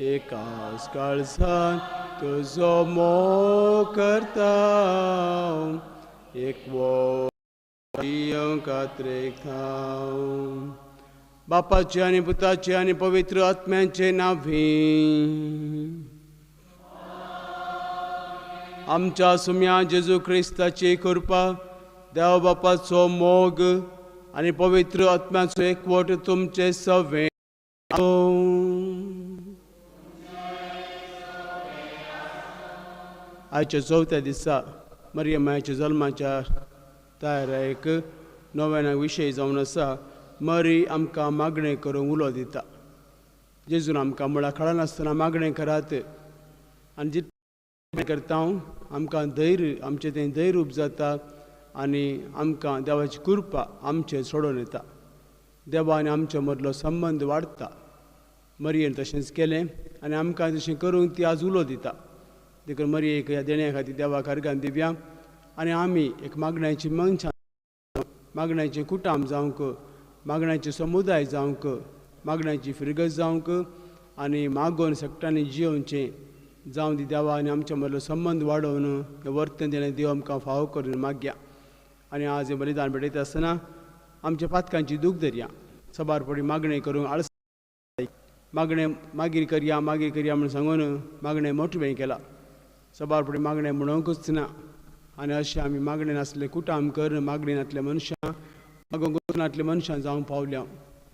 एकाच काळजान तुजो मोग करता एकवो कात्रेक थांव. बापाचे आनी पुताचे आनी पवित्र आत्म्याचे नांवी. आमच्या सुम्या जेजू क्रिस्ताची कृपा, देव बापाचो मोग आनी पवित्र आत्म्याचो एकवट तुमचे सवे. आयच्या 4थ्या दिसा मरियमाच्या जल्माच्या तयारेक नव्याना विशय जावन आसा. मरी आमकां मागणें करूंक उलो दिता. जेजून आमकां मुळा कळनासतना मागणें करात आनी जितलें करता आमकां धैर्य आमचें तें धैर्य उपजाता आनी आमकां देवाची कृपा आमचेर सोडून येता. देवान आमचे मदलो संबंद वाडटा. मरयेन तशेंच केलें आनी आमकां तशें करूंक ती आज उलो दिता. देखून मरयेक ह्या देण्या खातीर देवाक अर्गां दिवया आनी आमी एक मागण्याची मनशां मागण्याचें कुटाम जावंक, मागण्याचे समुदाय जावंक, मागण्याची फिरगत जावंक आनी मागोवन सगळ्यांनी जियोवचें जावं दी देवान आमच्या मदलो संबंद वाडोवन हें वर्तन देणें देव आमकां फावो करून मागया. आनी आज हें बलिदान भेटयता आसतना आमच्या पातकांची दूख धरया. सबारपडी मागणें करूंक आळस मागणें मागीर करया म्हणून सांगून मागणें मोठवें केलां. सबारपडी मागणें म्हणूंकच ना आनी अशें आमी मागणें नासलें कुटाम कर मागणें नासल्या मनशां मागोवंक नासल्या मनशां जावं पावल्या.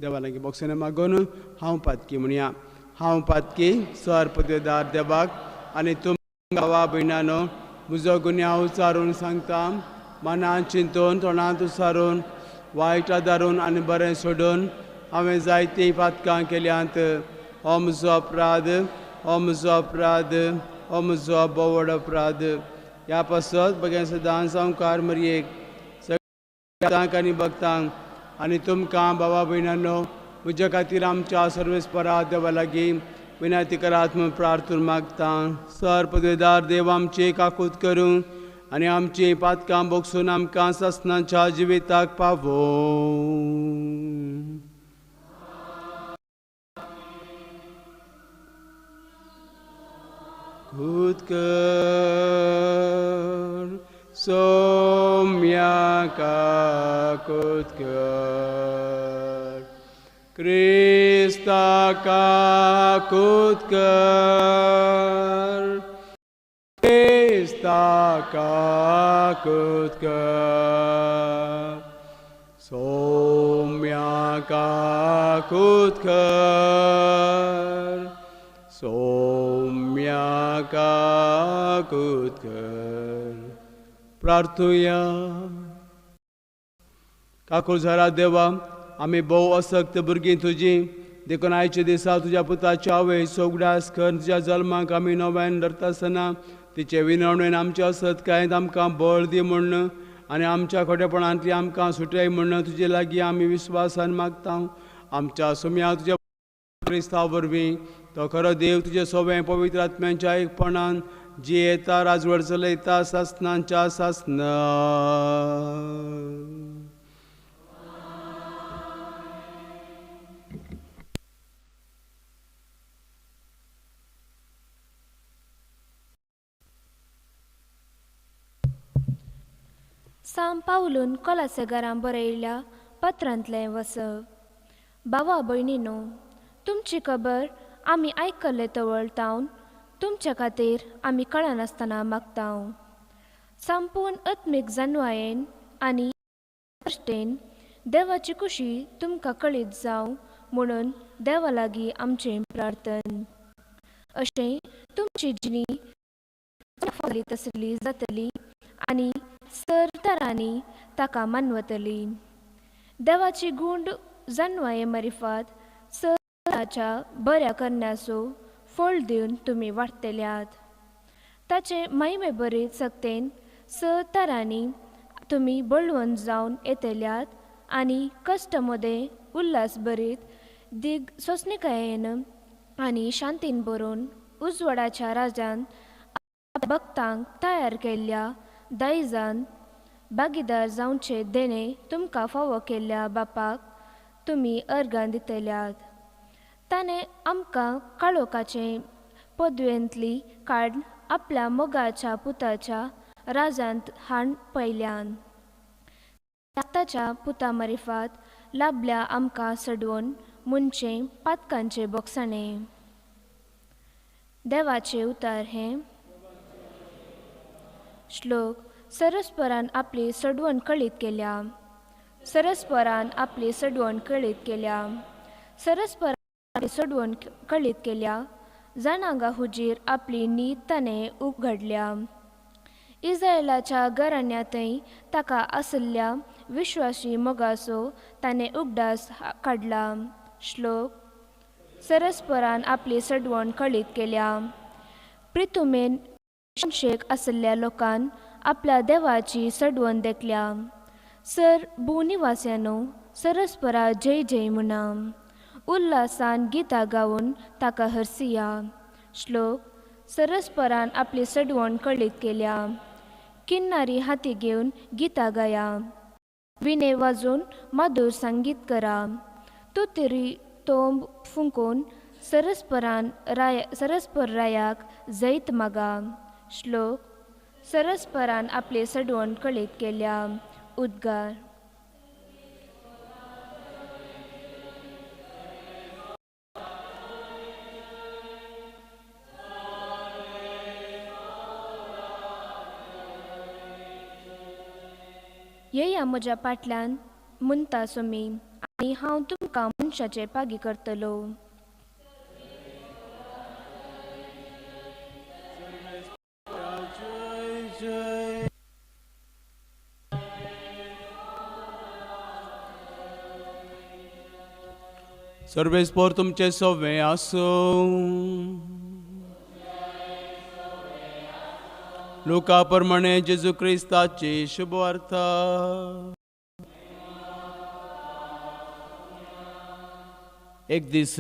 देवा लागीं बोगसेन मागोवन हांव पातकी म्हणया. हांव पातकी सर पदवेदार देवाक आनी तुम भावा भयणानो म्हजो गुन्यांव उचारून सांगता. मनांत चिंतून तोंडांत उसारून वायट आदारून आनी बरें सोडून हांवें जायतीं पातकां केल्यांत. हो म्हजो अपराध, हो म्हजो अपराध, हो म्हजो बोवड अपराध. ह्या पासत बगेन सदां संवकार मरयेक सगळ्यांक आनी भक्तांक आनी तुमकां भावा भयणांनो म्हज्या खातीर आमच्या सर्वेस्परा देवा लागीं विनंती करात म्हूण प्रार्थून मागता. सर पदवेदार देव आमची काकूत करूं आनी आमची पातकां बोगसून आमकां ससनाच्या जिविताक पावो. काकूत कर सौम्या काकूत कर. क्रिस्ता काकूत कर. क्रिस्ता काकूत कर. सौम्या काकूत कर. सौम्या काकूत कर. प्रार्थुया. काकूळ झाला देवा, आमी भोव असक्त भुरगीं तुजीं देखून आयच्या दिसा तुज्या पुताच्या आवयचो उगडास कर. तुज्या जल्माक आमी नव्यान धरता आसतना तिचे विनवणेन आमच्या असतकायेंत आमकां बळ दी म्हण आनी आमच्या खोटेपणांतली आमकां सुटय म्हण तुजे लागीं आमी विस्वासान मागता. आमच्या सुम्या तुज्या क्रिस्तांव वरवीं तो खरो देव तुजें सोबें पवित्र आत्म्याच्या एकपणान जियेता राजवट चलयता सासनांच्या सासना. साम पावलून कोलासेगारां बरयल्ल्या पत्रांतलें वसप. भावा भयणीनो, तुमची खबर आमी आयकल्ले तवळटावन तुमच्या खातीर आमी कळनासतना मागता. संपूर्ण आत्मीक जाणवायेन आनी इश्टेन देवाची खुशी तुमकां कळीत जावं म्हणून देवा लागीं आमचें प्रार्थन. अशें तुमची जिणी फावली तसली जातली आनी सर तरांनी ताका मानवतली. देवाची गूंड जाणवाये मारिफात सराच्या बऱ्या करण्याचो फळ दिवन तुमी वाडटल्यात. ताचे महिमे बरीत सक्तेन सर तरांनी तुमी बळवंत जावन येतल्यात आनी कश्ट मोदें उल्हास बरीत दिग सोंसणिकायेन आनी शांतीन बरोवन उजवाडाच्या राजान भक्तांक तयार केल्ल्या दायजान भागीदार जावचे देणे तुमकां फावो केल्ल्या बापाक तुमी अर्गां दितल्यात. ताणें आमकां काळोखाचे पदवेंतली काडून आपल्या मोगाच्या पुताच्या राजांत हाड पयल्यान. ताच्या पुता मारिफात लाभल्या आमकां सडवून मुनचे पातकांचे बोगसाणे. देवाचे उतार हे श्लोक. सरस्परान आपली सडवण कळीत केल्या. सरस्परान आपली सडवण कळीत केल्या. सरस्परान आपली सडवण कळीत केल्या. जाणांगा हुजीर आपली नीत ताणें उघडल्या. इस्रायेलाच्या घराण्यांतय ताका आसल्या विश्वासी मोगाचो ताणें उगडास काडला. श्लोक. सरस्परान आपली सडवण कळीत केल्या. प्रितुमेन संशेक आसल्या लोकान आपल्या देवाची सडवण देखल्या. सर भूनिवास्यानो, सरस्परा जय जय म्हणा. उल्हासान गितां गावून ताका हरसिया. श्लोक. सरस्परान आपली सडवण कळीत केल्या. किन्नारी हाती घेवन गितां गाया. विणे वाजून माधुर संगीत करा. तुतरी तोंब फुंकून सरस्पर रायाक जैत मागा. श्लोक. सरस्परान आपली सडवण कळीत केल्या. उद्गार. येया म्हज्या फाटल्यान म्हणटा सोमी, आनी हांव तुमकां मनशाचे पागी करतलो. सर्वेस्पोर तुमचे सवे आसूं. लोका प्रमाणे जेजू क्रिस्ताची शुभ वार्ता. एक दीस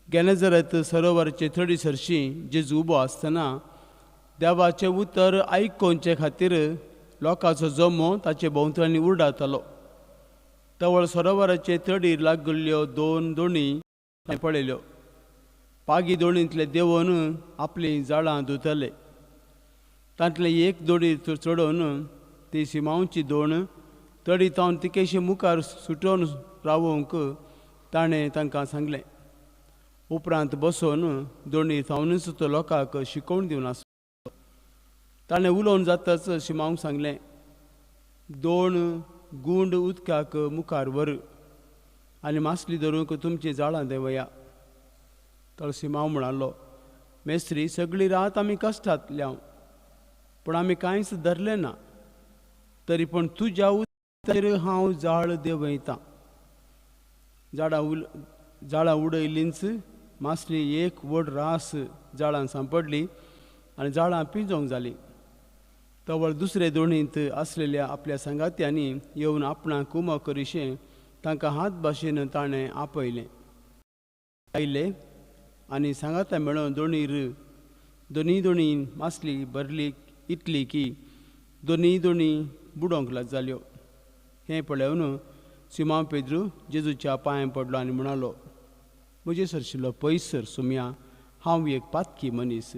गेनेझारेत सरोवराचे थडी सरशी जेजू उबो आसतना देवाचें उतर आयकोवचे खातीर लोकांचो जमो ताचे भोंवतणी उरडातालो. तवळ सरोवराचे थडीर लागल्ल्यो दोन दोणी पळयल्यो. पागी दोणींतले देंवन आपलीं झाडां धुतले. तांतले एक दोडी चडोवन ती सिमांवची दोण तडी तावन तिकेशी मुखार सुटोवन रावूंक ताणें तांकां सांगलें. उपरांत बसोवन दोणी थावनूच तो लोकांक शिकोवन दिवन आसलो. ताणें उलोवन जाताच शिमांवक सांगलें, दोन गुंड उदकाक मुखार व्हर आनी मासली धरूंक तुमची झाडां देंवया. तो शिमांव म्हणालो, मेस्त्री, सगळी रात आमी कश्टांतल्या, पूण आमी कांयच धरलें ना. तरी पूण तुज्या उदकाचेर हांव झाड देंवयतां. झाडां उडयलींच मासली एक व्हड रास झाडां सांपडली आनी झाडां पिंजोंक जालीं. तवळ दुसरे दोणींत आसलेल्या आपल्या संगात्यांनी येवन आपणाक उमो करिशें तांकां हात भाशेन ताणें आपयलें. आयले आनी सांगात्या मेळोन दोनी दोणी मासली भरली इतली की दोनी दोणी बुडोंक जाल्यो. हें पळोवन सिमांव पेद्रू जेजूच्या पांयां पडलो आनी म्हणालो, म्हजे सरशिल्लो पयसर सुम्या, हांव एक पातकी मनीस.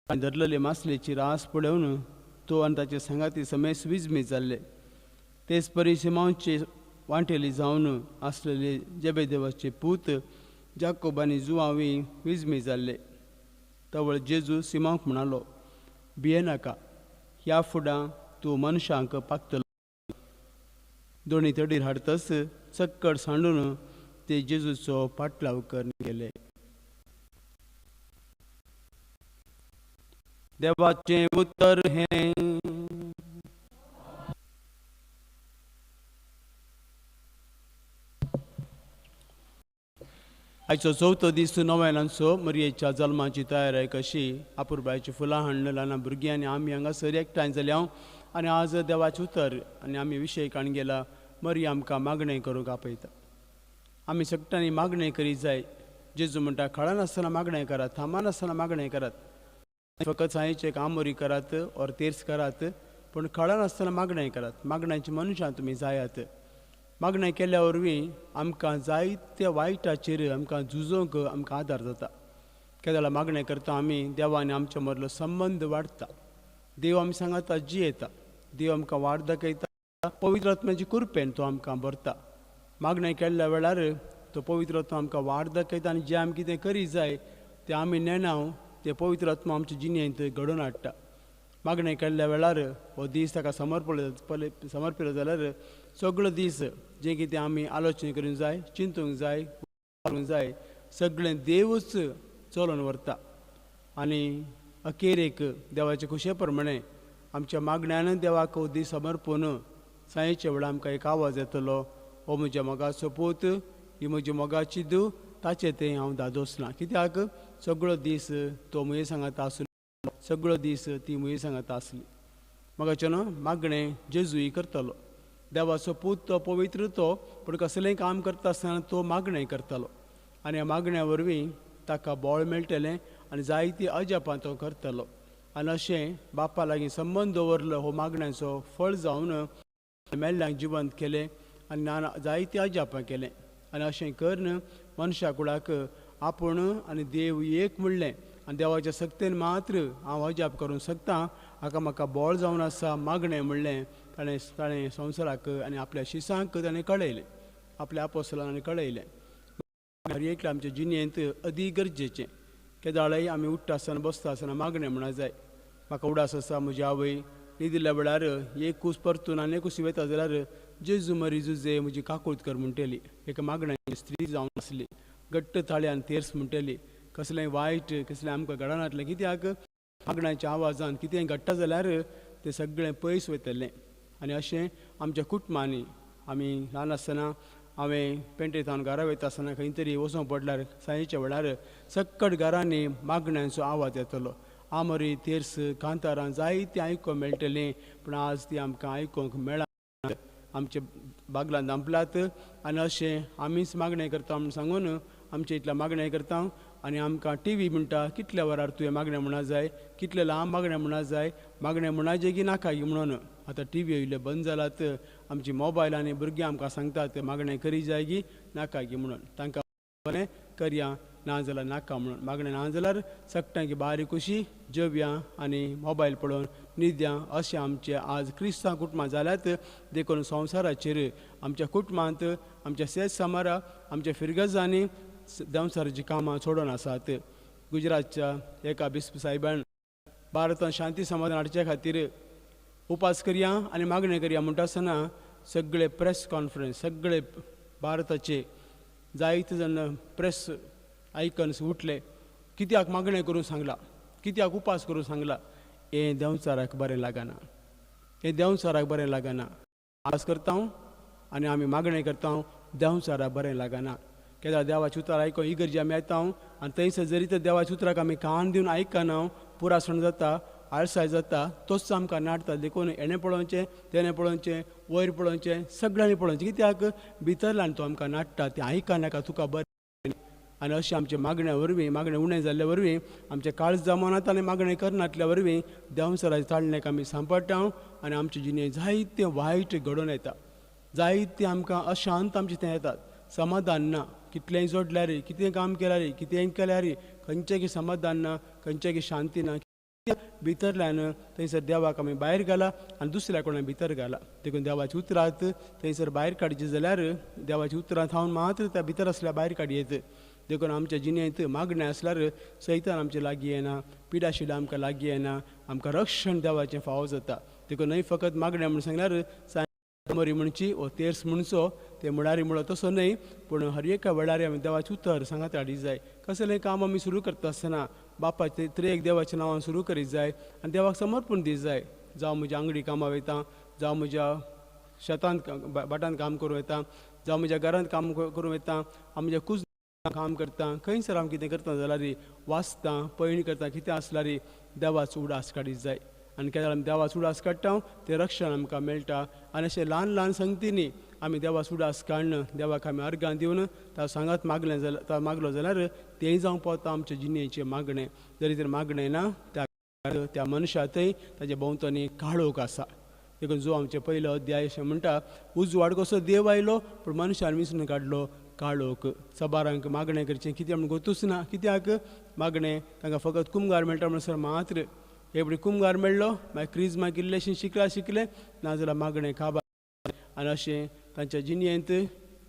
धरलेले मासलेची रास पळोवन तो आनी ताचे सांगाती समेस विजमीत जाल्ले. तेच परी सिमांवचे वांटेली जावन आसलेले जेबेदेवाचे पूत जाकोब आनी जुवांवय विजमीत जाल्ले. तवळ जेजू सिमांवक म्हणालो, भियेनाका, ह्या फुडां तूं मनशांक पागतलो. दोणी तडीर हाडतच चक्कड सांडून ते जेजूचो पाटलाव करन गेले. देवाचें उतर हें. आयचो चवथो दीस नोव्हेनांचो मरयेच्या जल्माची तयारी कशी आपुरबायची फुलां हाडून ल्हान भुरगीं आनी आमी हांगासर एकठांय जाल्या. आनी आज देवाचें उतर आनी आमी विशय काण गेला मरी आमकां मागणें करूंक आपयता. आमी सगळ्यांनी मागणें करीत जाय. जेजू म्हणटा, खळान आसतना मागणें करात, थामान आसतना मागणें करात. फकत सांयचे एक आमोरी करात और तेर्स करात, पूण खळान आसतना मागणें करात. मागण्याची मनशां तुमी जायात. मागणें केल्या वरवीं आमकां जायत्या वायटाचेर आमकां झुजोवंक आमकां आदार जाता. कित्याक लागून मागणें करता आमी देवान आमच्या मदलो संबंद वाडटा. देव आमी सांगाता जियेता. देव आमकां वाट दाखयता. पवित्र आत्म्याची कृपेन तो आमकां भरता. मागणें केल्ल्या वेळार तो पवित्र आत्मा आमकां वाट दाखयता आनी जें आमी कितें करी जाय तें आमी नेणाव तें पवित्र आत्मा आमच्या जिणेंत घडोवन हाडटा. मागणें केल्ल्या वेळार हो दीस ताका समर्पिलो जाल्यार सगळो दीस जें कितें आमी आलोचना करूंक जाय, चिंतूंक जाय, करूंक जाय, सगळें देवूच चलोवन व्हरता. आनी अखेरेक देवाचे खुशे प्रमाणे आमच्या मागण्यान देवाक हो दीस समर्पून सांजेच्या वेळार आमकां एक आवाज येतलो, हो म्हज्या मोगाचो पूत, ही म्हजी मोगाची धूव, ताचें तें हांव दादोसलां. कित्याक सगळो दीस तो मुये सांगाता आसलो, सगळो दीस ती मुये सांगाता आसली. मोगाचें न्हू, मागणें जेजूय करतलो. देवाचो पूत तो पवित्र तो, पूण कसलेंय काम करता आसतना तो मागणें करतालो. आनी ह्या मागण्या वरवीं ताका बळ मेळटलें आनी जायतीं अजापां तो करतलो. आनी अशें बापा लागीं संबंद दवरलो हो मागण्यांचो फळ जावन मेल्ल्यांक जिवंत केलें आनी जायतीं अजापां केलें. आनी अशें करून मनशा कुळाक आपूण आनी देव एक म्हणलें आनी देवाच्या सक्तेन मात्र हांव अजाप करूंक शकता. हाका म्हाका बळ जावन आसा मागणें म्हणलें ताणें संवसाराक आनी आपल्या शिसांक ताणें कळयलें, आपल्या आपोस्तलांनी कळयलें. हर एक आमच्या जिणेंत अदीक गरजेचें. केदाळय आमी उठ्ठा आसतना बसता आसतना मागणें म्हणा जाय. म्हाका उडास आसा म्हजी आवय न्हिदिल्ल्या वेळार एक कूस परतून आनी एक कुशी वयता जाल्यार जेजू मरी जुजे म्हजी काकूळट कर म्हणटली. एक मागण्याची स्त्री जावन आसली, घट्ट ताळ्यान तेर्स म्हणटली. कसलेंय वायट कसलें आमकां घडना जातलें, कित्याक मागण्याच्या आवाजान कितेंय घडटा जाल्यार तें सगळें पयस वयतलें. आनी अशें आमच्या कुटुंबांनी आमी ल्हान आसतना हांवें पेंटेतावन घरा वयता आसतना खंय तरी वचूंक पडल्यार सांजेच्या वेळार सक्कट घरांनी मागण्यांचो आवाज येतलो. आमरी तेर्स कांतारां जायतीं आयकूंक मेळटलीं, पूण आज ती आमकां आयकूंक मेळना. आमचे बागलां दांपल्यात आनी अशें आमीच मागणें करता म्हूण सांगून आमचे इतल्या मागणें करता. आनी आमकां टी व्ही म्हणटा कितल्या वरार तुवें मागणें म्हणा जाय, कितले लांब मागणें म्हणा जाय, मागणें म्हणा जे की नाका गी म्हणून. आतां टी व्ही येयल्ले बंद जालात. आमची मोबायल आनी भुरगीं आमकां सांगतात मागणें करी जाय गी नाका गी म्हणून. तांकां बरें करया ना जाल्यार नाका म्हणून. मागणें ना जाल्यार सक्टांकी बारीक कशी जेवया आनी मोबायल पळोवन न्हिदया. अशें आमचें आज क्रिस्तांव कुटुंबां जाल्यात. देखून संवसाराचेर आमच्या कुटुंबांत आमच्या शेत समारा आमच्या फिरगजांनी देंवसाराचीं कामां सोडून आसात. गुजरातच्या एका बिस्प सायबान भारतांत शांती समाधान हाडचे खातीर उपास करया आनी मागणें करया म्हणटा आसतना सगळे प्रेस कॉन्फरन्स सगळे भारताचे जायते जण प्रेस आयकन्स उठले. कित्याक मागणें करूं सांगला, कित्याक उपास करूं सांगला. हें देंवचाराक बरें लागना, हें देंवचाराक बरें लागना. उपास करता आनी आमी मागणें करता देंवचाराक बरें लागना. कित्याक देवाचें उतर आयकूंक इगर्जी आमी येता आनी थंयसर जरी तर देवाच्या उतराक आमी कान दिवन आयकना पुरासण जाता, आळसाय जाता, तोच आमकां नाडटा. देखून हेणें पळोवचें तेणें पळोवचें वयर पळोवचें सगळ्यांनी पळोवचें. कित्याक भितरल्यान तो आमकां नाडटा तें आयकनाका तुका बरें. आनी अशें आमच्या मागण्या वरवीं मागणें उणें जाल्ल्या वरवीं आमचें काळज जमनात आनी मागणें करनातल्या वरवीं देंवसराच्या ताळणेक आमी सांपडटा आनी आमचे जिणेंत जायतें वायट घडोवन येता. जायतें आमकां अशांत आमचें तें येतात. समाधान ना. कितलेंय जोडल्यार कितें काम केल्यार कितेंय केल्यार खंयचें की समाधान ना, खंयचें की शांती ना. भितरल्यान थंयसर देवाक आमी भायर घाला आनी दुसऱ्या कोणाक भितर घाला. देखून देवाच्या उतरांत थंयसर भायर काडचें जाल्यार देवाच्या उतरांत हांव मात्र त्या भितर आसल्या भायर काडयेत. देखून आमच्या जिणेंत मागणें आसल्यार सैतान आमचे लागीं येना, पिडाशिला आमकां लागीं येना, आमकां रक्षण देवाचें फावो जाता. देखून न्हय फकत मागणें म्हूण सांगल्यार मरी म्हणची वो तेर्स म्हणचो ते मुडारी म्हणो तसो न्हय, पूण हर एका वेळार आमी देवाचें उतर सांगात हाडी जाय. कसलेंय काम आमी सुरू करता आसतना बापाचें त्रेक देवाच्या नांवान सुरू करीत जाय आनी देवाक समर्पण दीत जाय. जावं म्हज्या आंगडी कामां वयता, जावं म्हज्या शेतांत भाटांत काम करूं येता, जावं म्हज्या घरांत काम करूं येता, हांव म्हज्या कुज काम करता, खंयसर हांव कितें करता जाल्यार वाचता पयणी करता, कितें आसल्यार देवाचो उडास काडीत जाय. आनी केन्ना आमी देवाचो उडास काडटा तें रक्षण आमकां मेळटा. आनी अशें ल्हान ल्हान संगतींनी आमी देवाचो उडास काडन देवाक आमी अर्गां दिवन ता सांगात मागलें जाल्यार मागलो जाल्यार तेंय जावं पावता आमच्या जिणेचें मागणें. जरी तर मागणें ना त्या मनशांतय ताजे भोंवतणी काळोख आसा. देखून जो आमचे पयलो अध्याय अशें म्हणटा, उजवाड कसो देव आयलो पूण मनशान विसरून काडलो काळोख. सबारांक मागणें करचें कितें म्हूण गोतूच ना. कित्याक मागणें तांकां फकत कुमगार मेळटा म्हणसर मात्र एवढी कुमगार मेळ्ळो, मागीर क्रिजमा किल्लेशें शिकले नाजाल्यार मागणें काबार. आनी अशें तांच्या जिणेंत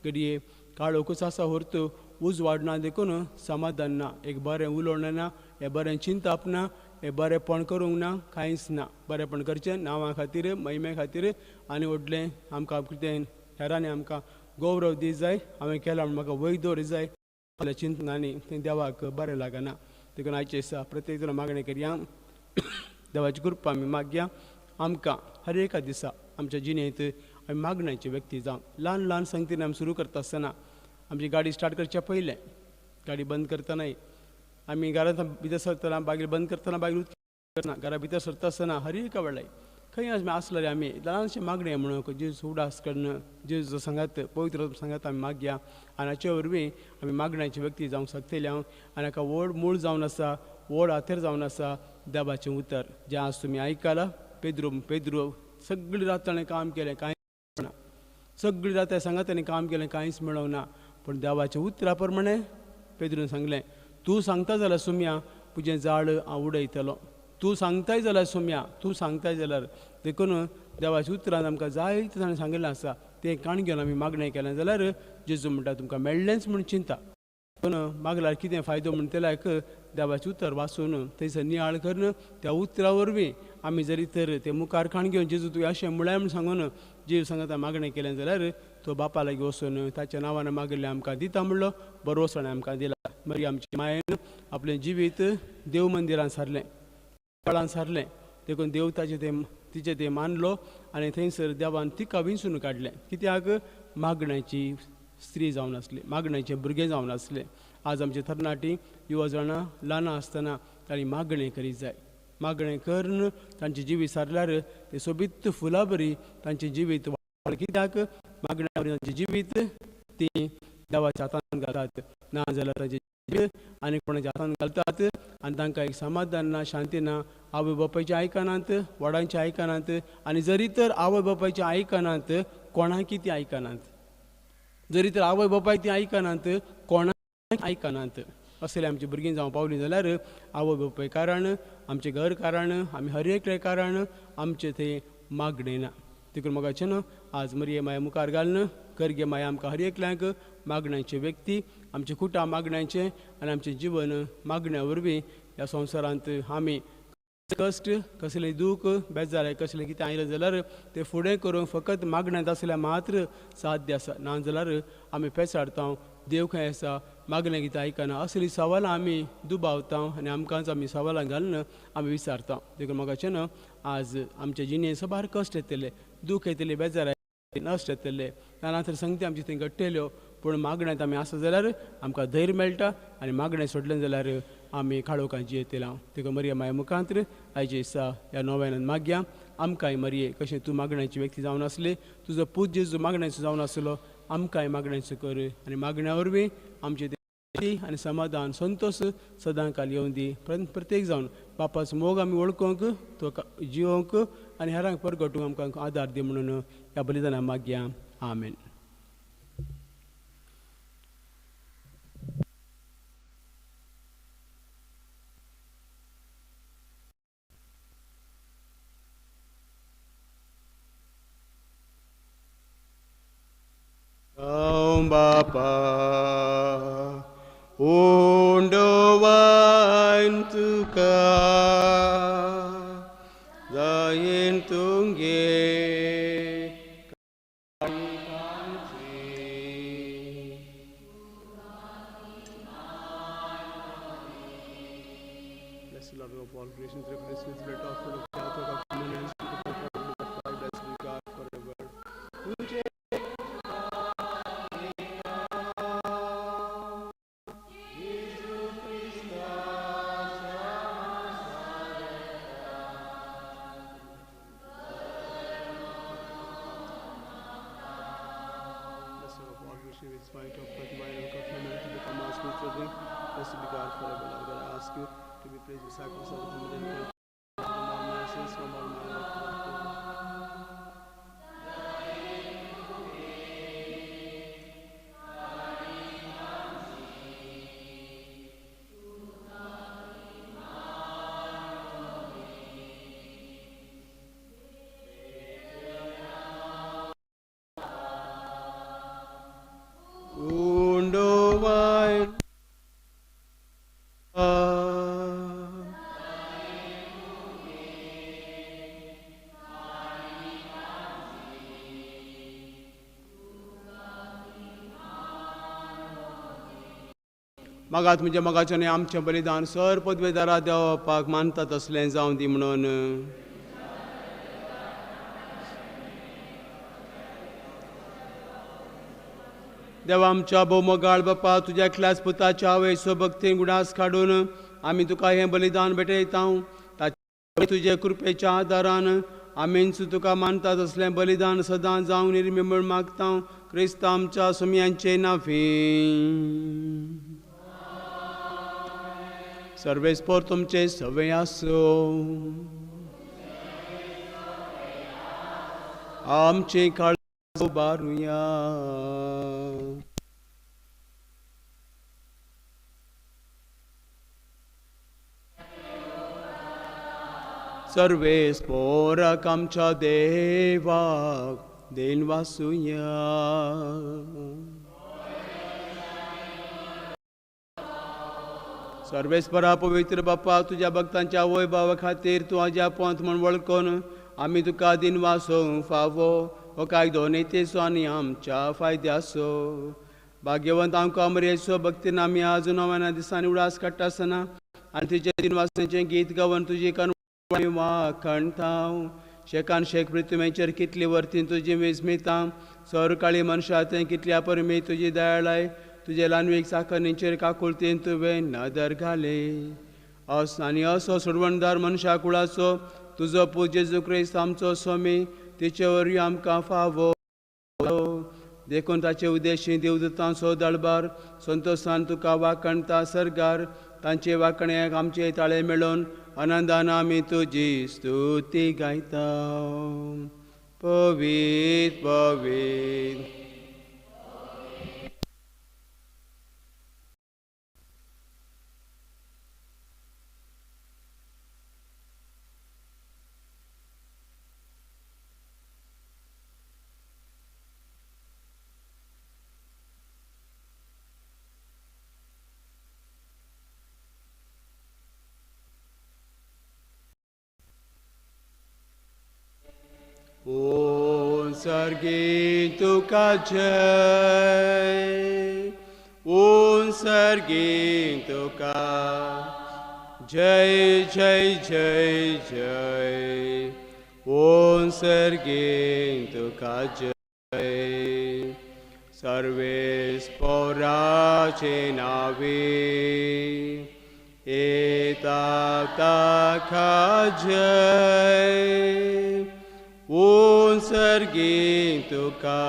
घडये काळोखूच आसा व्हरतो, उजवाड ना देखून समाधान ना, एक बरें उलोवणें ना, हें बरें चिंतप ना, हें बरेंपण करूंक ना, कांयच ना. बरेंपण करचें नांवा खातीर, महिमे खातीर आनी व्हडलें आमकां कितें हेरांनी आमकां गौरव दी जाय, हांवें केलां म्हूण म्हाका वय दवर जाय जाल्यार चिंतनांनी तें देवाक बरें लागना. देखून आयचे दिसा प्रत्येक जाण मागणें करया, देवाची कृपा आमी मागया, आमकां हर एका दिसा आमच्या जिणेंत आमी मागण्याचे व्यक्ती जावं. ल्हान ल्हान संगतीन आमी सुरू करता आसतना आमची गाडी स्टार्ट करच्या पयलें, गाडी बंद करतनाय आमी घरांत भितर सरतना बागेर बंद करतना बागेर करना, घरा भितर सरता आसतना हर एका वेळार खंय आसलें आमी ल्हानशें मागणें म्हणून जेजू उडास कडनं जेजू सांगात पवित्र सांगात आमी मागया. आनी हाचे वरवीं आमी मागण्याचे व्यक्ती जावंक शकतले हांव. आनी हाका व्हड मूळ जावन आसा, व्हड हातेर जावन आसा देवाचें उतर जें आज तुमी आयकलां. पेद्रू सगळीं रात ताणें काम केलें, कांय ना, सगळीं रात सांगात ताणें काम केलें, कांयच मेळोंक ना. पूण देवाच्या उतरा प्रमाणें पेद्रून सांगलें, तूं सांगता जाल्यार सुम्या तुजें झाड हांव उडयतलो. तूं सांगताय जाल्यार सुम्या, तूं सांगताय जाल्यार. देखून देवाच्या उतरांत आमकां जायते ताणें सांगिल्लें आसा तें काण घेवन आमी मागणें केलें जाल्यार जेजू म्हणटा तुमकां मेळ्ळेंच म्हूण चिंता. पूण मागल्यार कितें फायदो म्हूण तेल्याक देवाचें उतर वाचून थंयसर नियाळ करून त्या उतरा वरवीं आमी जरी तर तें मुखार काण घेवन जेजू तुवें अशें म्हळ्यार म्हूण सांगून जेजू सांगता मागणें केलें जाल्यार तो बापा लागीं वचून ताच्या नांवान मागिल्लें आमकां दिता म्हणलो, बरो वचोन आमकां दिला. मागीर आमची मायेन आपलें जिवीत देव मंदिरांत सारलें, फळान सारलें. देखून देव तिचें तें मानलो आनी थंयसर देवान तिका विंचून काडलें. कित्याक मागण्याची स्त्री जावन आसली, मागण्याचें भुरगें जावन आसलें. आज आमचे तरणाटी युवा जाणां ल्हानां आसतना तांणी मागणें करीत जाय. मागणें करून तांचें जिवीत सारल्यार तें सोबीत फुलां बरी तांचें जिवीत वाडटलें. कित्याक मागण्या बरी तांचें जिवीत तीं देवाच्या हातांत घालतात, ना जाल्यार तांचें जिवीत आनी कोणाच्या हातांत घालतात आनी तांकां एक समाधान ना, शांती ना. आवय बापायचें आयकनात, व्हडांचें आयकनात, आनी जरी तर आवय बापायचें आयकनात कोणाकी तीं आयकनात. जरी तर आवय बापाय तीं आयकनात, कोणाक आयकनात. असलें आमचीं भुरगीं जावं पावलीं जाल्यार आवय बापाय कारण, आमचें घर कारण, आमी हर एकलें कारण आमचें थंय मागणें ना. देखून मोगाचें न्हू आज मरये माया मुखार घालून करगे माया आमकां हर एकल्यांक मागण्याचे व्यक्ती, आमचें कुटां मागण्याचें आनी आमचें जिवन मागण्या वरवीं ह्या संवसारांत आमी कश्ट, कसलें दूख, बेजार कसलें कितें आयलें जाल्यार तें फुडें करूंक फकत मागण्यांत आसल्यार मात्र साध्य आसा. ना जाल्यार आमी पेसाडता देव खंय आसा, मागणें कितें आयकना, असलीं सवालां आमी दुबावता आनी आमकांच आमी सवालां घालून आमी विचारता. देखून मोगाचें न्हू आज आमच्या जिणेंत सबार कश्ट येतले, दूख येतले, बेजार नश्ट येतले, ना तर संगती आमची थंय घडटल्यो. पूण मागण्यांत आमी आसा जाल्यार आमकां धैर्य मेळटा आनी मागणें सोडलें जाल्यार आमी काळोखांत जियेतले. देखून मरये माया मुखांत्र आयचे दिसा ह्या नोवेनांत मागया आमकांय मरये कशें तूं मागण्याची व्यक्ती जावन आसली, तुजो पूत जेजू मागण्याचो जावन आसलो, आमकांय मागण्याचो कर आनी मागण्या वरवीं आमचें आनी समाधान संतोश सदां काल येवं दी. प्रत्येक जावन बापाचो मोग आमी वळखूंक, तो जिवोवंक आनी हेरांक परगटूंक आमकां आदार दी म्हणून ह्या बलिदानां मागया. आमेन. Bapa undowain tuka zain tungge bless the Lord of all creation through this with let of full of death of communion bless the God forever. In spite of that violent covenant to become our spiritual drink, blessed be God forever. Lord God, I ask you to be praised with sacrifice of the human and all my sins from all my life. undo vai मागात म्हणजे मगाच्यान आमचें बलिदान sir पदवेदारा देवपाक मानता तसलें जावं दी म्हणून देवा आमच्या भोवमोगाळ बापा तुज्या एकल्याच पुताच्या आवयचो भक्तीन गुडास काडून आमी तुका हें बलिदान भेटयता ताचे तुजे कृपेच्या आदारान आमीच तुका मानता तसलें बलिदान सदां जावं निर्मिळ मागता क्रिस्त आमच्या सुमयांचे नांवी सर्वेस्पोर तुमचे सवय आसो आमची काळजी उबारुया सर्वेस्पोराक आमच्या देवाक देन वासुया सर्वेस्परा पवित्र बाप्पा तुझ्या भक्तांच्या वैभवा खातीर तूं आज्या पंथ म्हण वळखून आमी तुका दिन वासोवंक फावो हो कायदो नेतेचो आनी आमच्या फायद्याचो भाग्यवंत आमकां अमरेचो भक्तीन आमी आज नव्या दिसांनी उडास काडटा आसतना आनी तुजें दिन वासनेचें गीत गावन तुजी कणवां वाखणटाव शेकान शेक पृथ्वीचेर कितली वर्तीन तुजी विस्मिता सर काळी मनशां थंय कितल्या परमे तुजी दयाळाय तुजे लानवीक साखरणीचेर काकुळतेन तुवें नदर घाले आनी असो सोडवणदार मनशा कुळाचो तुजो पूत जेजू क्रिस्त आमचो स्वामी तिचे वरवीं आमकां फावो देखून ताचे उद्देशी देवदूतांचो दळबार संतोशान तुका वाखणटा सरगार तांचे वाखण्याक आमचे ताळे मेळोवन आनंदान आमी तुजी स्तुती गायता पवित्र पवित्र O sargi tuka jai, O sargi tuka jai jai jai jai, O sargi tuka jai, sarves porache navi, eta taka jai. ओम सर्गी तुका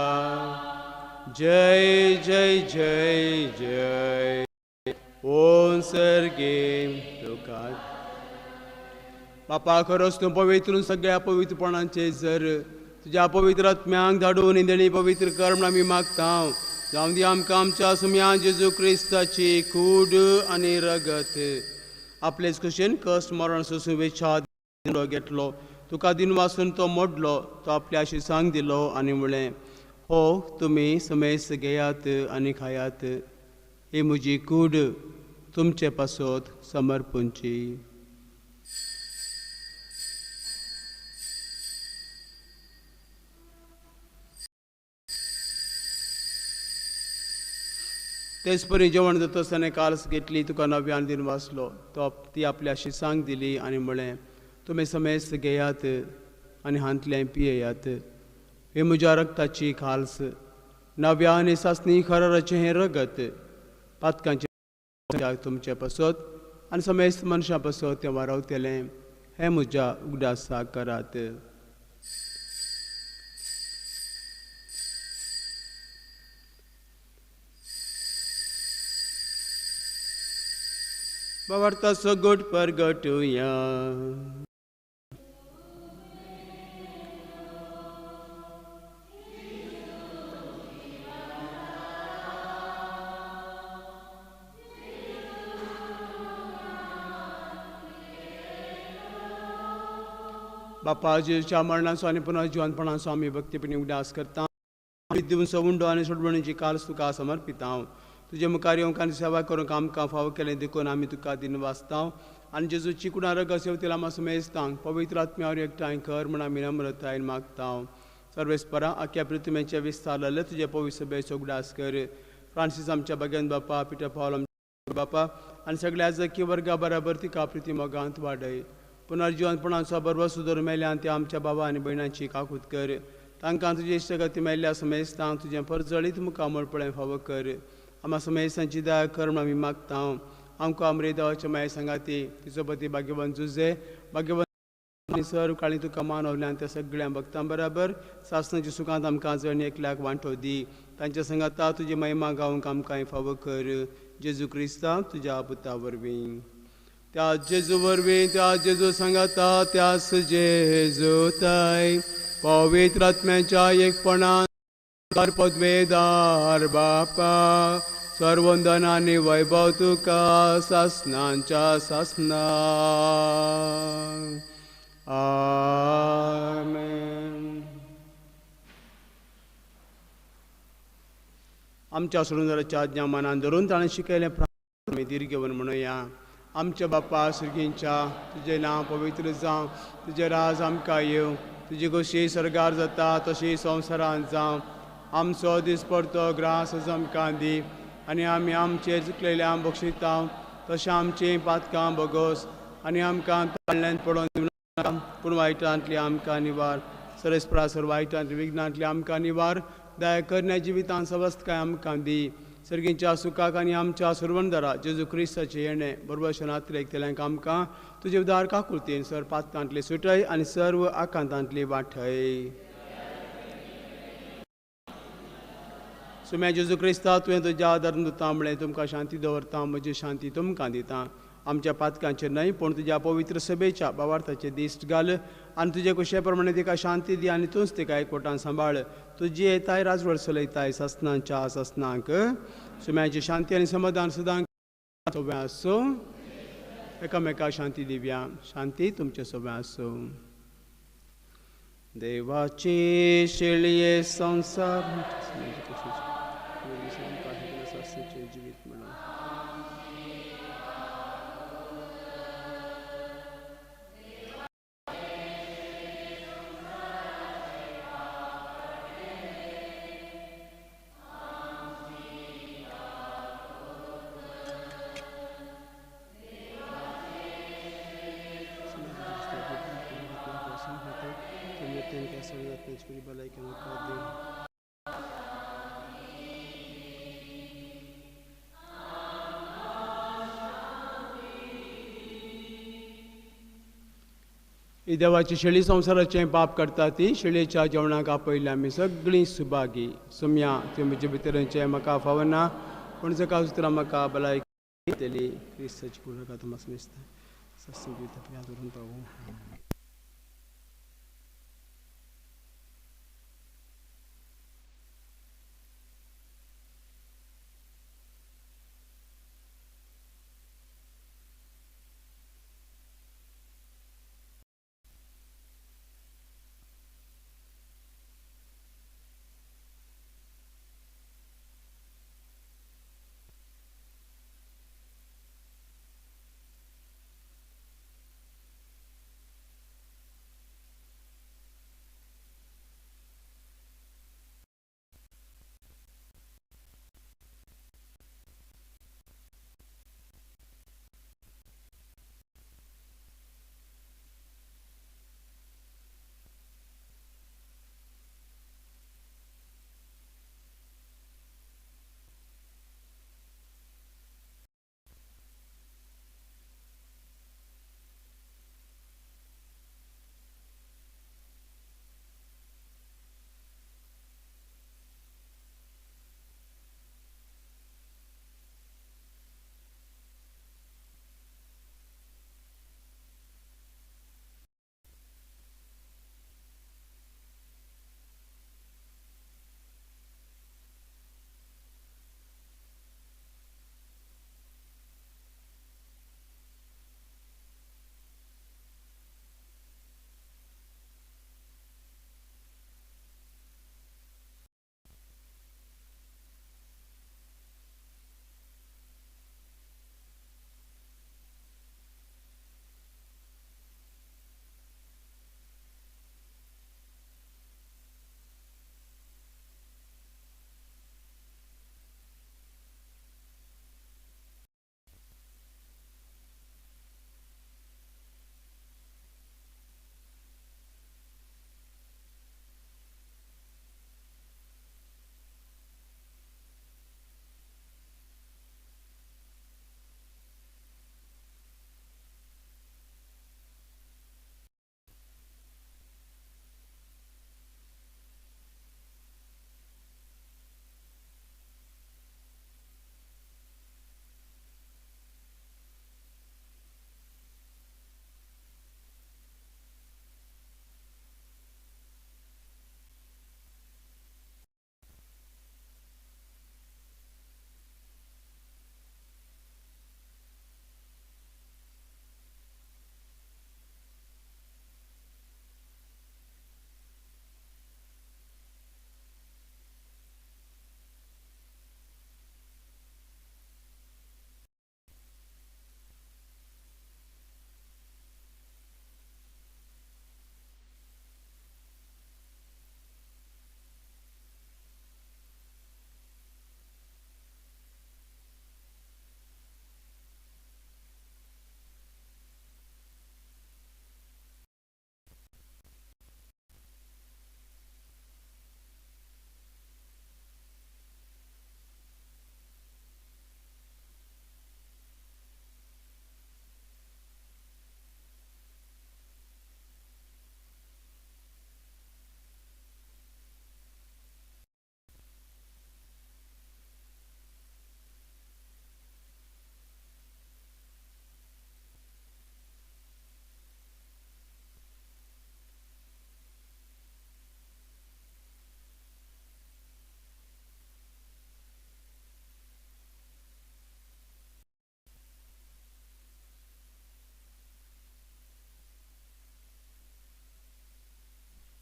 जय जय जय जय ओम सर्गी तुका बापा खरोच तूं पवित्र सगळ्या पवित्रपणांचे जर तुज्या पवित्र आत्म्यांक धाडून इंदणी पवित्र कर म्हण आमी मागता जावं दी आमकां आमच्या सुम्या जेजू क्रिस्ताची कूड आनी रगत आपलेच कुशीन कश्ट मरण सोसूं वेचार घेतलो तुका दिन वासून तो मोडलो तो आपल्या शिसांक दिलो आनी म्हळें हो तुमी समेस घेयात आनी खायात ही म्हजी कूड तुमचे पासत समर्पूंची तेच परी जेवण जाता आसतना काल्स घेतली तुका नव्यान दिन वाचलो तो ती आपल्या शिसांक दिली आनी म्हळें तुमी समेस्त घेयात आनी हांतलें पियेयात हे म्हज्या रक्ताची खाल्स नव्या आनी सासणी खराराचें हें रगत पातकांचे तुमचे पासत आनी समेस्त मनशां पासत तें वारवतलें हें म्हज्या उगडासाक करात बाबार्थाचो गोट परगटुया बापा जेच्या मरणाचो आनी पुनः जिवंतपणाचो आमी भक्तीपणी उडास करता दिवन सवुंडो आनी सोडवणीची काल्स तुका समर्पित हांव तुजे मुखार येवंक सेवा करूंक आमकां फाव केलें देखून आमी तुका दिन वाचता आनी जेजू चिकूण रग सेवतील आम्हा समेजता पवित्र आत्म्यावर एकठांय कर म्हण आमी नम्रतायेन मागता सर्वेस्परा आख्या पृथ्वीचे विस्तारले तुजे पवित्र सभेचो उगडास कर फ्रांसीस आमच्या भगेन बापा पिटर पॉल आमच्या बापा आनी सगळ्या जकी वर्गा बराबर तिका प्रिती मोगांत वाडय पुनर्जीवनपणाचो बरोबर सुदोर मेल्यान ते आमच्या बाबा आनी भयणांची काकूत कर तांकां तुजे इश्टगती मेल्ल्या समेजता तुजें परजळीत मुखार मळपळें फावो कर आम्हा समेजांची दया कर म्हण आमी मागता आमकां अमृताच्या माय सांगाती तिचो पती भाग्यवान जुजे भाग्यवान सर काळी तुका मानवल्यान त्या सगळ्या भक्तां बराबर सासणाच्या सुखांत आमकां जण एकल्याक वांटो दी तांच्या संगाता तुजी महिमा गावंक आमकां फावो कर जेजू क्रिस्ता तुज्या पुता वरवीं त्या जेजू वरवीं त्या जेजू सांगाता त्यास जेजू ताय पवित्र आत्म्याच्या एकपणान पदवेदार बापा सर्वंदन आनी वैभव तुका सासनांच्या सासना आमेन. आमच्या सुरुंदराच्या आज्ञा मनान धरून ताणें शिकयलें आमी दीर्घवन म्हणुया आमच्या बापा सुर्गींच्या तुजें नांव पवित्र जावं तुजें राज आमकां येवं तुजी कशी सरगार जाता तशी संवसारांत जावं आमचो दीस पडतो ग्रास आमकां दी आनी आमी आमचेर चुकलेल्यांक बक्षिता तशें आमचीं पातकां बगोस आनी आमकां ताळ्यांत पडोवन दिवं पूण वायटांतली आमकां निवार सरस्परासर वायटांतली विघ्नांतली आमकां निवार दया करण्या जिवितां सवस्तकाय आमकां दी सर्गींच्या सुखाक आनी आमच्या सुरवंदरा जेजू क्रिस्ताचे येणे बरोबर शनातले एकतेल्यांक आमकां तुजे उदार काकुळतीन सर पातकांतली सुटय आनी सर्व आकांतांतली वाठय सुम्या जेजू क्रिस्ता तुवें तुज्या आदारून दिता म्हळें तुमकां शांती दवरता म्हजी शांती तुमकां दिता आमच्या पातकांचेर न्हय पूण तुज्या पवित्र सभेच्या भावार्थाचे दिश्ट घाल आनी तुजे कुशे प्रमाणे तिका शांती दी आनी तूंच तिका एकवटान सांबाळ तुजी येताय राजवड चलयताय ससनांच्या ससनांक सुम्याची शांती आनी समाधान सदां सोब्या आसूं एकामेकाक शांती दिव्या शांती तुमचे सोब्या आसूं देवाची शेळये संसार जिवीत म्हणून ही देवाची शेळी संवसाराचें पाप करता ती शेळयेच्या जेवणाक आपयल्या आमी सगळीं सुभागी सुम्या ती म्हजे भितरचें म्हाका फावना पूण जका सुत्रां म्हाका भलायकी दितली क्रिस्ताची कुडकां म्हाका दिसता सत्संग पावूं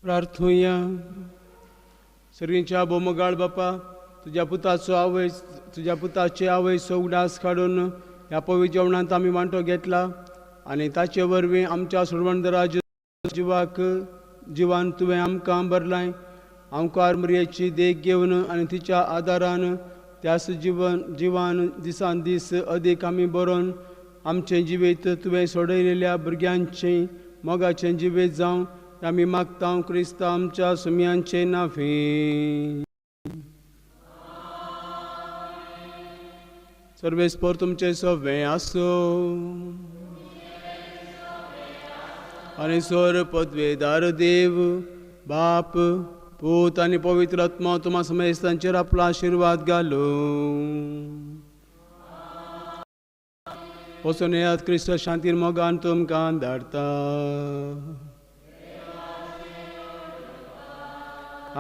प्रार्थूया. सगळींच्या बोमगाळ बापा, तुझ्या पुताचे आवय उडास काढून ह्या पवित्र जेवणांत आम्ही वांटो घेतला आणि ताचे वरवीं आमच्या सुरवंदराज जिवान तुवें आमकां भरलाय. आमकां मरयेची देख घेवन आनी तिच्या आदारान त्यास जिवान दिसान दीस अदीक आमी बरोवन आमचें जिवीत तुवें सोडयलेल्या भुरग्यांचें मोगाचें जिवीत जावं आमी मागता क्रिस्ता आमच्या सुमयांचे नांवे. सर्वेस्पर तुमचे सवे आसो आनी स्वर पदवेदार देव बाप पूत आनी पवित्र आत्मा तुम्हा समेस्तांचेर आपला आशीर्वाद घालो. वचून येयात क्रिस्त शांतीन मोगान तुमकां धाडटा.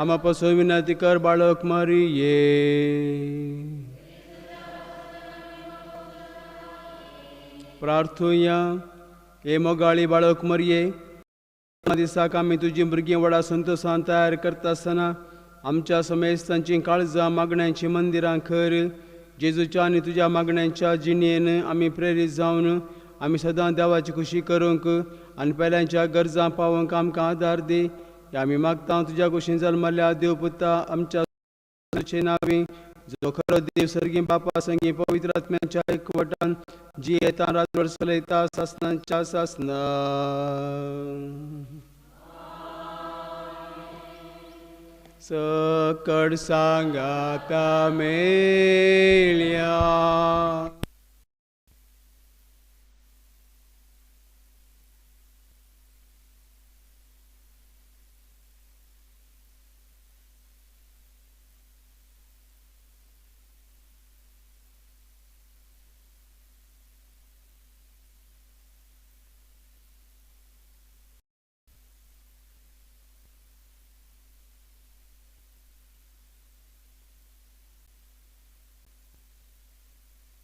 आमा पासून विनंती कर बाळक मारिये. प्रार्थूया. हे मोगाळी बाळक मरिये, दिसाक आमी तुजी भुरगीं व्हडा संतोशान तयार करता आसतना आमच्या समेस्तांची काळजां मागण्यांची मंदिरां कर. जेजूच्या आनी तुज्या मागण्यांच्या जिणेन आमी प्रेरीत जावन आमी सदां देवाची खुशी करूंक आनी पेल्यांच्या गरजां पावोवंक आमकां आदार दी. आमी मागता तुज्या कुशीन जल्मल्ल्या देव पुता आमच्या नांवी, जो खरो देव सर्गी बापा संगी पवित्र आत्म्याच्या एकवटान जी येता रातभर चलयता सासनांच्या सासना. सकड सांगाता मेल्या